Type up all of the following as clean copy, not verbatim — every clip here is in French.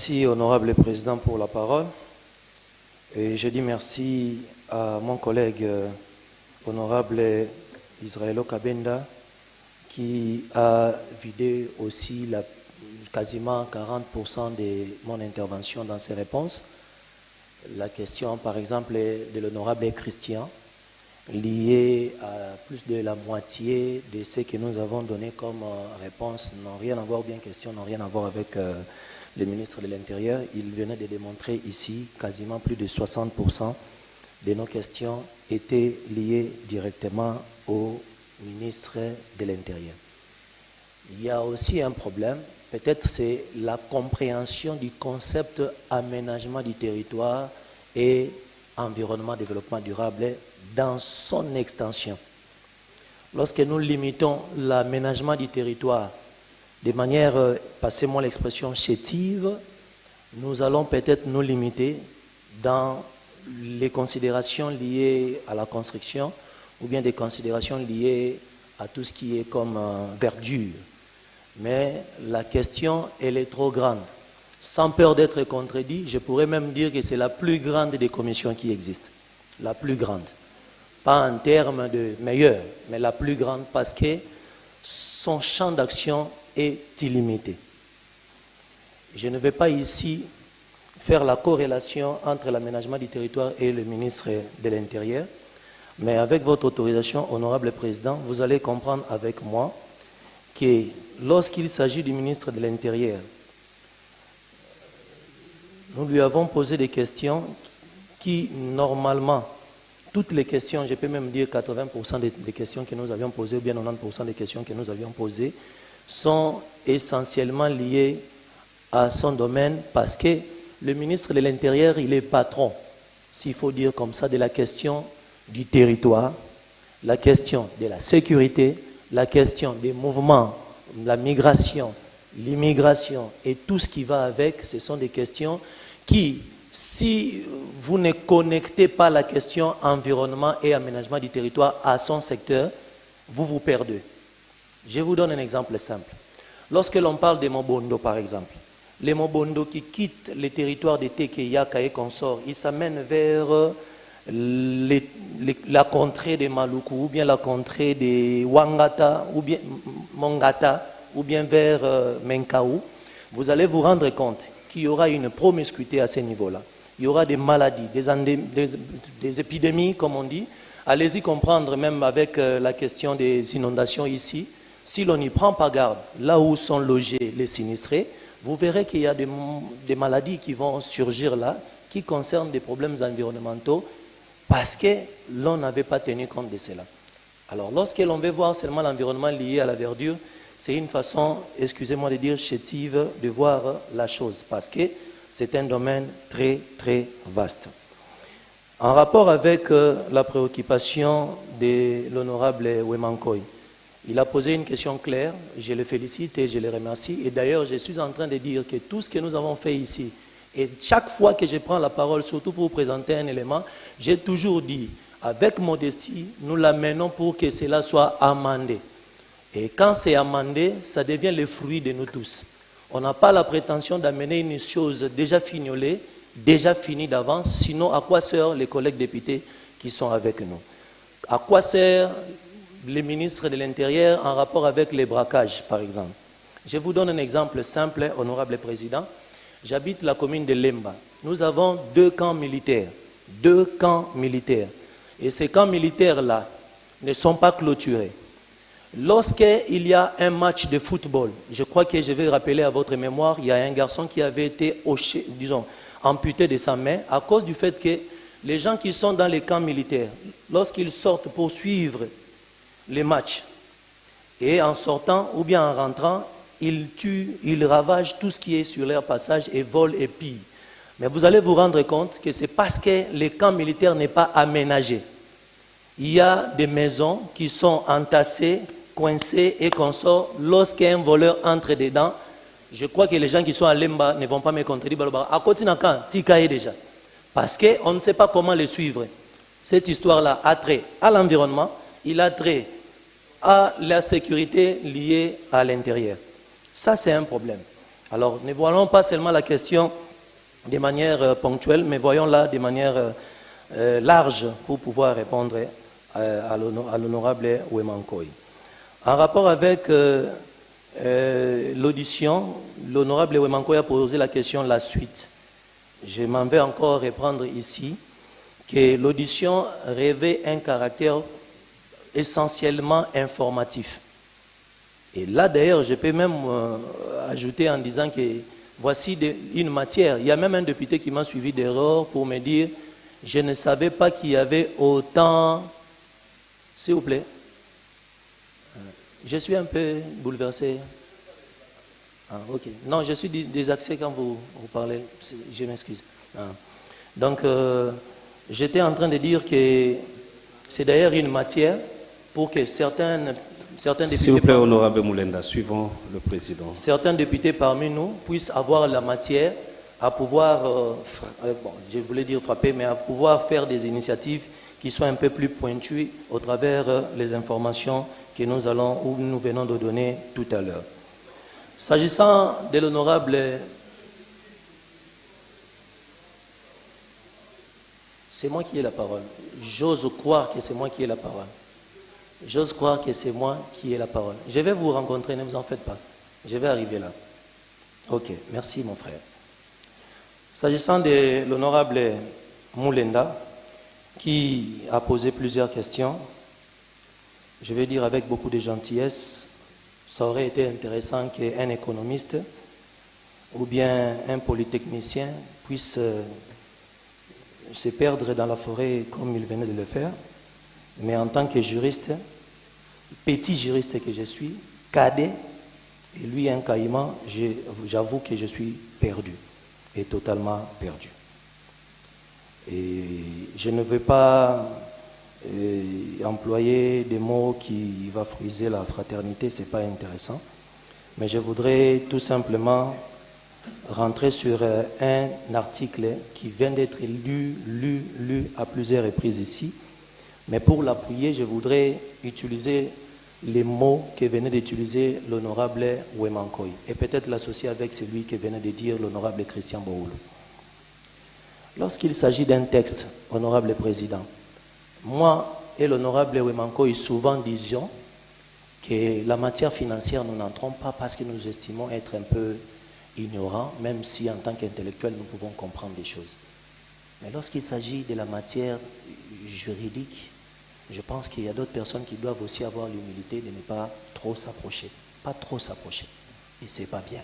Merci, honorable président, pour la parole. Et je dis merci à mon collègue honorable Israël Kabenda qui a vidé aussi quasiment 40% de mon intervention dans ses réponses. La question, par exemple, de l'honorable Christian, liée à plus de la moitié de ce que nous avons donné comme réponse, n'ont rien à voir, bien question, n'ont rien à voir avec le ministre de l'Intérieur. Il venait de démontrer ici quasiment plus de 60% de nos questions étaient liées directement au ministre de l'Intérieur. Il y a aussi un problème, peut-être c'est la compréhension du concept aménagement du territoire et environnement développement durable dans son extension. Lorsque nous limitons l'aménagement du territoire de manière, passez-moi l'expression, chétive, nous allons peut-être nous limiter dans les considérations liées à la construction ou bien des considérations liées à tout ce qui est comme verdure. Mais la question, elle est trop grande. Sans peur d'être contredit, je pourrais même dire que c'est la plus grande des commissions qui existent. La plus grande. Pas en termes de meilleur, mais la plus grande parce que son champ d'action est illimité. Je ne vais pas ici faire la corrélation entre l'aménagement du territoire et le ministre de l'Intérieur, mais avec votre autorisation, honorable président, vous allez comprendre avec moi que lorsqu'il s'agit du ministre de l'Intérieur, nous lui avons posé des questions qui, normalement, toutes les questions, je peux même dire 80% des questions que nous avions posées, ou bien 90% des questions que nous avions posées, sont essentiellement liées à son domaine parce que le ministre de l'Intérieur, il est patron, s'il faut dire comme ça, de la question du territoire, la question de la sécurité, la question des mouvements, la migration, l'immigration et tout ce qui va avec, ce sont des questions qui, si vous ne connectez pas la question environnement et aménagement du territoire à son secteur, vous vous perdez. Je vous donne un exemple simple. Lorsque l'on parle des Mobondo, par exemple, les Mobondo qui quittent les territoires de Tekeyaka et consorts, ils s'amènent vers la contrée des Maluku, ou bien la contrée des Wangata, ou bien Mongata, ou bien vers Menkaou, vous allez vous rendre compte qu'il y aura une promiscuité à ce niveau-là. Il y aura des maladies, des épidémies, comme on dit. Allez-y comprendre même avec la question des inondations ici. Si l'on n'y prend pas garde, là où sont logés les sinistrés, vous verrez qu'il y a des maladies qui vont surgir là, qui concernent des problèmes environnementaux, parce que l'on n'avait pas tenu compte de cela. Alors, lorsque l'on veut voir seulement l'environnement lié à la verdure, c'est une façon, excusez-moi de dire, chétive de voir la chose, parce que c'est un domaine très, très vaste. En rapport avec la préoccupation de l'honorable Wemankoy, il a posé une question claire, je le félicite et je le remercie. Et d'ailleurs, je suis en train de dire que tout ce que nous avons fait ici, et chaque fois que je prends la parole, surtout pour vous présenter un élément, j'ai toujours dit, avec modestie, nous l'amenons pour que cela soit amendé. Et quand c'est amendé, ça devient le fruit de nous tous. On n'a pas la prétention d'amener une chose déjà fignolée, déjà finie d'avance, sinon à quoi servent les collègues députés qui sont avec nous? À quoi sert les ministres de l'Intérieur en rapport avec les braquages, par exemple? Je vous donne un exemple simple, honorable président. J'habite la commune de Lemba. Nous avons 2 camps militaires. 2 camps militaires. Et ces camps militaires-là ne sont pas clôturés. Lorsqu'il y a un match de football, je crois que je vais rappeler à votre mémoire, il y a un garçon qui avait été amputé de sa main à cause du fait que les gens qui sont dans les camps militaires, lorsqu'ils sortent pour suivre les matchs, et en sortant ou bien en rentrant, ils tuent, ils ravagent tout ce qui est sur leur passage et volent et pillent. Mais vous allez vous rendre compte que c'est parce que les camps militaires n'est pas aménagé. Il y a des maisons qui sont entassées, coincées et consorts. Lorsqu'un voleur entre dedans, je crois que les gens qui sont à Lemba ne vont pas me contredire. À côté de quand Tikaye déjà. Parce qu'on ne sait pas comment les suivre. Cette histoire-là a trait à l'environnement, il a trait à la sécurité liée à l'intérieur. Ça, c'est un problème. Alors, ne voyons pas seulement la question de manière ponctuelle, mais voyons-la de manière large pour pouvoir répondre à l'honorable Wemankoy. En rapport avec l'audition, l'honorable Wemankoy a posé la question la suite. Je m'en vais encore reprendre ici que l'audition revêt un caractère essentiellement informatif. Et là, d'ailleurs, je peux même ajouter en disant que voici une matière. Il y a même un député qui m'a suivi d'erreur pour me dire « Je ne savais pas qu'il y avait autant... » S'il vous plaît. Je suis un peu bouleversé. Ah, ok. Non, je suis désaxé quand vous parlez. Je m'excuse. Ah. Donc, j'étais en train de dire que c'est d'ailleurs une matière pour que certains députés... S'il vous plaît, honorable Moulenda, suivons le président. Certains députés parmi nous puissent avoir la matière à pouvoir, bon, je voulais dire frapper, mais à pouvoir faire des initiatives qui soient un peu plus pointues au travers les informations que nous venons de donner tout à l'heure. S'agissant de l'honorable... C'est moi qui ai la parole. J'ose croire que c'est moi qui ai la parole. J'ose croire que c'est moi qui ai la parole. Je vais vous rencontrer, ne vous en faites pas. Je vais arriver là. Ok, merci mon frère. S'agissant de l'honorable Moulenda, qui a posé plusieurs questions, je vais dire avec beaucoup de gentillesse, ça aurait été intéressant qu'un économiste ou bien un polytechnicien puisse se perdre dans la forêt comme il venait de le faire. Mais en tant que juriste, petit juriste que je suis, cadet, et lui un caïman, j'avoue que je suis perdu, et totalement perdu. Et je ne veux pas employer des mots qui vont friser la fraternité, ce n'est pas intéressant. Mais je voudrais tout simplement rentrer sur un article qui vient d'être lu à plusieurs reprises ici. Mais pour l'appuyer, je voudrais utiliser les mots que venait d'utiliser l'honorable Wemankoy et peut-être l'associer avec celui que venait de dire l'honorable Christian Boulou. Lorsqu'il s'agit d'un texte, honorable président, moi et l'honorable Wemankoy souvent disions que la matière financière, nous n'entrons pas parce que nous estimons être un peu ignorants, même si en tant qu'intellectuels, nous pouvons comprendre des choses. Mais lorsqu'il s'agit de la matière juridique, je pense qu'il y a d'autres personnes qui doivent aussi avoir l'humilité de ne pas trop s'approcher. Pas trop s'approcher. Et ce n'est pas bien.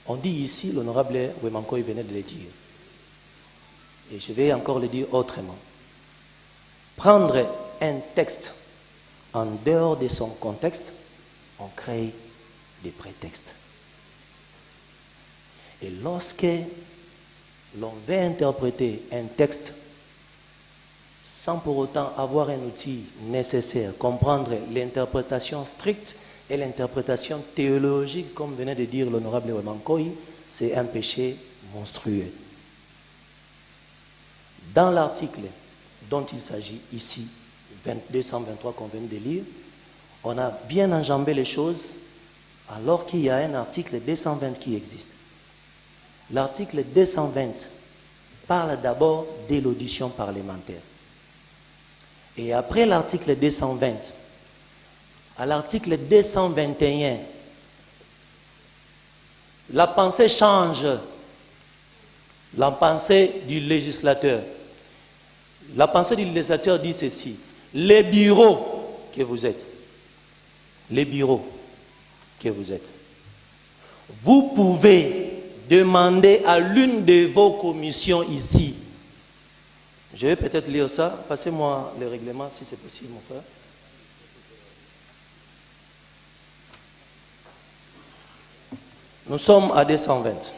On dit ici, l'honorable Wemankoy venait de le dire. Et je vais encore le dire autrement. Prendre un texte en dehors de son contexte, on crée des prétextes. Et lorsque l'on veut interpréter un texte sans pour autant avoir un outil nécessaire, comprendre l'interprétation stricte et l'interprétation théologique, comme venait de dire l'honorable Wemankoy, c'est un péché monstrueux. Dans l'article dont il s'agit ici, 223 qu'on vient de lire, on a bien enjambé les choses alors qu'il y a un article 220 qui existe. L'article 220 parle d'abord de l'audition parlementaire. Et après l'article 220, à l'article 221, la pensée change. La pensée du législateur. La pensée du législateur dit ceci. Les bureaux que vous êtes, vous pouvez demander à l'une de vos commissions ici. Je vais peut-être lire ça. Passez-moi le règlement si c'est possible, mon frère. Nous sommes à 220.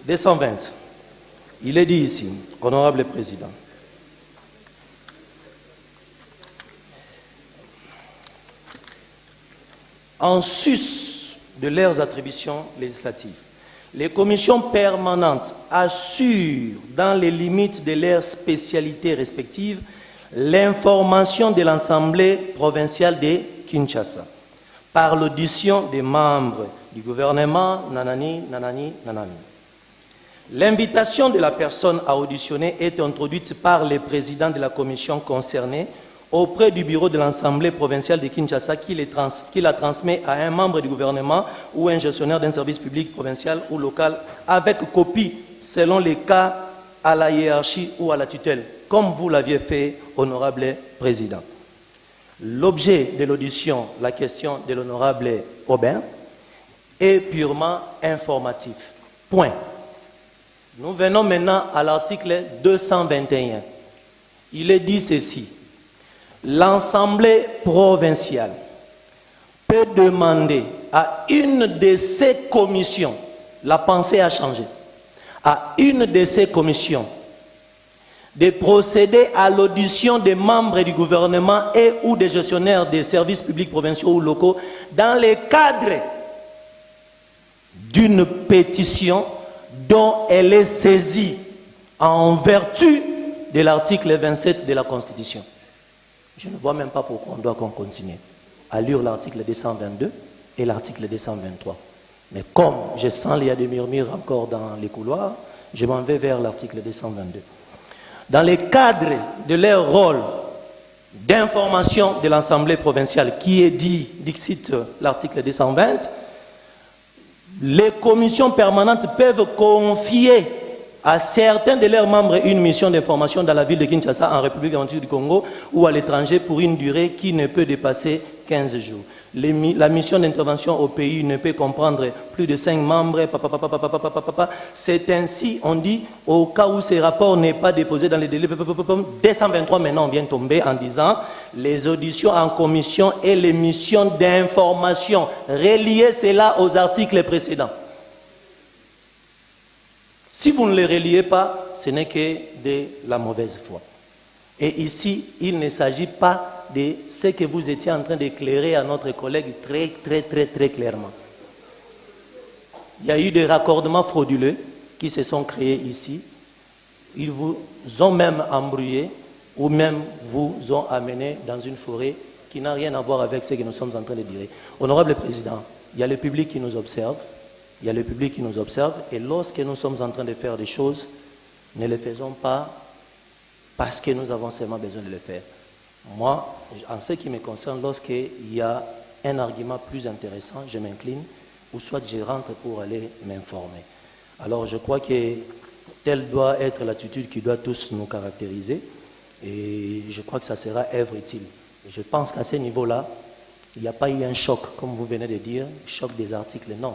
« 220. Il est dit ici, honorable président, en sus de leurs attributions législatives, Les commissions permanentes assurent, dans les limites de leurs spécialités respectives, l'information de l'Assemblée provinciale de Kinshasa par l'audition des membres du gouvernement, nanani, nanani, nanani. L'invitation de la personne à auditionner est introduite par le président de la commission concernée auprès du bureau de l'Assemblée provinciale de Kinshasa qui la transmet à un membre du gouvernement ou un gestionnaire d'un service public provincial ou local avec copie selon les cas à la hiérarchie ou à la tutelle, comme vous l'aviez fait, honorable président. L'objet de l'audition, la question de l'honorable Aubin, est purement informatif. Point. Nous venons maintenant à l'article 221. Il est dit ceci. L'Assemblée provinciale peut demander à une de ses commissions, la pensée a changé, à une de ces commissions de procéder à l'audition des membres du gouvernement et ou des gestionnaires des services publics provinciaux ou locaux dans le cadre d'une pétition dont elle est saisie en vertu de l'article 27 de la Constitution. Je ne vois même pas pourquoi on doit continue à lire l'article 222 et l'article 223. Mais comme je sens qu'il y a des murmures encore dans les couloirs, je m'en vais vers l'article 222. Dans le cadre de leur rôle d'information de l'Assemblée provinciale, qui est dit, dixit l'article 220, les commissions permanentes peuvent confier à certains de leurs membres une mission d'information dans la ville de Kinshasa, en République démocratique du Congo ou à l'étranger pour une durée qui ne peut dépasser 15 jours. La mission d'intervention au pays ne peut comprendre plus de 5 membres. C'est ainsi, on dit, au cas où ces rapports n'est pas déposé dans les délais. 223 maintenant, on vient tomber en disant les auditions en commission et les missions d'information. Reliez cela aux articles précédents. Si vous ne les reliez pas, ce n'est que de la mauvaise foi. Et ici, il ne s'agit pas de ce que vous étiez en train d'éclairer à notre collègue très clairement. Il y a eu des raccordements frauduleux qui se sont créés ici. Ils vous ont même embrouillé ou même vous ont amené dans une forêt qui n'a rien à voir avec ce que nous sommes en train de dire. Honorable Président, il y a le public qui nous observe. Il y a le public qui nous observe et lorsque nous sommes en train de faire des choses, ne les faisons pas parce que nous avons seulement besoin de le faire. Moi, en ce qui me concerne, lorsqu'il y a un argument plus intéressant, je m'incline ou soit je rentre pour aller m'informer. Alors je crois que telle doit être l'attitude qui doit tous nous caractériser et je crois que ça sera œuvre utile. Je pense qu'à ce niveau-là, il n'y a pas eu un choc, comme vous venez de dire, choc des articles, non.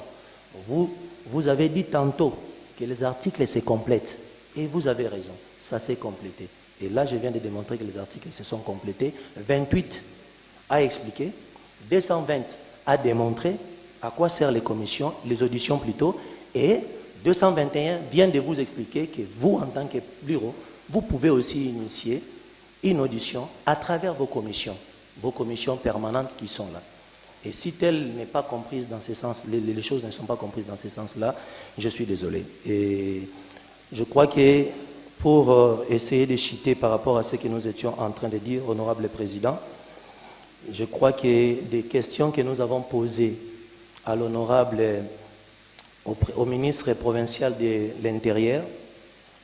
Vous avez dit tantôt que les articles se complètent. Et vous avez raison, ça s'est complété. Et là, je viens de démontrer que les articles se sont complétés. 28 a expliqué, 220 a démontré à quoi servent les commissions, les auditions plutôt, et 221 vient de vous expliquer que vous, en tant que bureau, vous pouvez aussi initier une audition à travers vos commissions permanentes qui sont là. Et si telle n'est pas comprise dans ce sens, les choses ne sont pas comprises dans ce sens-là, je suis désolé. Et je crois que pour essayer de chuter par rapport à ce que nous étions en train de dire, honorable président, je crois que des questions que nous avons posées à l'honorable, au ministre provincial de l'Intérieur,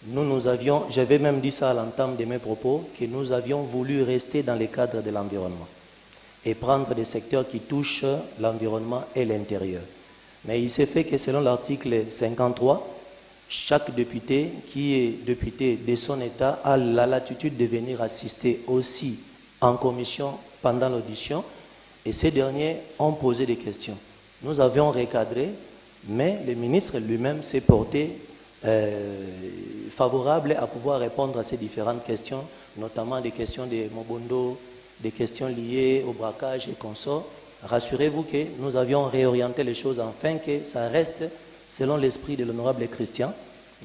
nous avions, j'avais même dit ça à l'entame de mes propos, que nous avions voulu rester dans le cadre de l'environnement et prendre des secteurs qui touchent l'environnement et l'intérieur. Mais il s'est fait que selon l'article 53, chaque député qui est député de son État a la latitude de venir assister aussi en commission pendant l'audition et ces derniers ont posé des questions. Nous avions recadré, mais le ministre lui-même s'est porté favorable à pouvoir répondre à ces différentes questions, notamment des questions de Mobondo, des questions liées au braquage et consorts. Rassurez-vous que nous avions réorienté les choses afin que ça reste selon l'esprit de l'honorable Christian,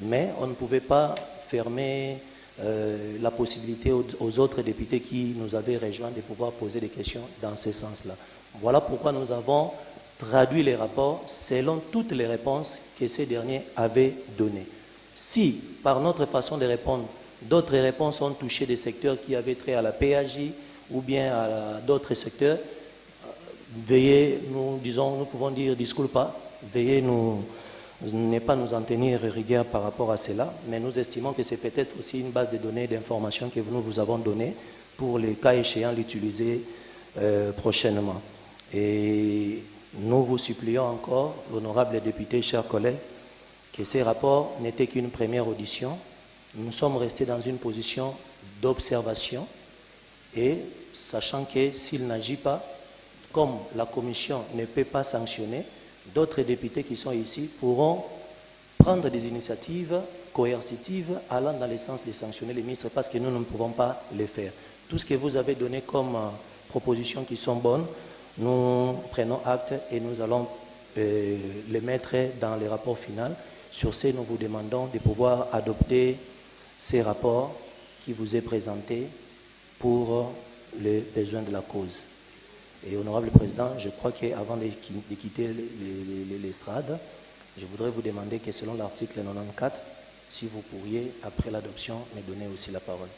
mais on ne pouvait pas fermer la possibilité aux autres députés qui nous avaient rejoints de pouvoir poser des questions dans ce sens-là. Voilà pourquoi nous avons traduit les rapports selon toutes les réponses que ces derniers avaient données. Si, par notre façon de répondre, d'autres réponses ont touché des secteurs qui avaient trait à la PAJ ou bien à d'autres secteurs, veuillez, nous pouvons dire disculpa, veuillez ne pas nous en tenir rigueur par rapport à cela, mais nous estimons que c'est peut-être aussi une base de données d'informations que nous vous avons donnée pour les cas échéants l'utiliser prochainement. Et nous vous supplions encore, l'honorable député, chers collègues, que ces rapports n'étaient qu'une première audition. Nous sommes restés dans une position d'observation et sachant que s'il n'agit pas, comme la commission ne peut pas sanctionner, d'autres députés qui sont ici pourront prendre des initiatives coercitives allant dans le sens de sanctionner les ministres parce que nous ne pouvons pas les faire. Tout ce que vous avez donné comme propositions qui sont bonnes, nous prenons acte et nous allons les mettre dans les rapports finaux. Sur ce, nous vous demandons de pouvoir adopter ces rapports qui vous est présentés pour les besoins de la cause. Et honorable président, je crois qu'avant de quitter l'estrade, je voudrais vous demander que selon l'article 94, si vous pourriez, après l'adoption, me donner aussi la parole.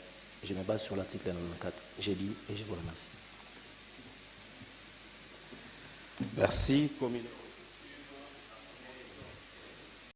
Je me base sur l'article 94. J'ai dit et je vous remercie. Merci.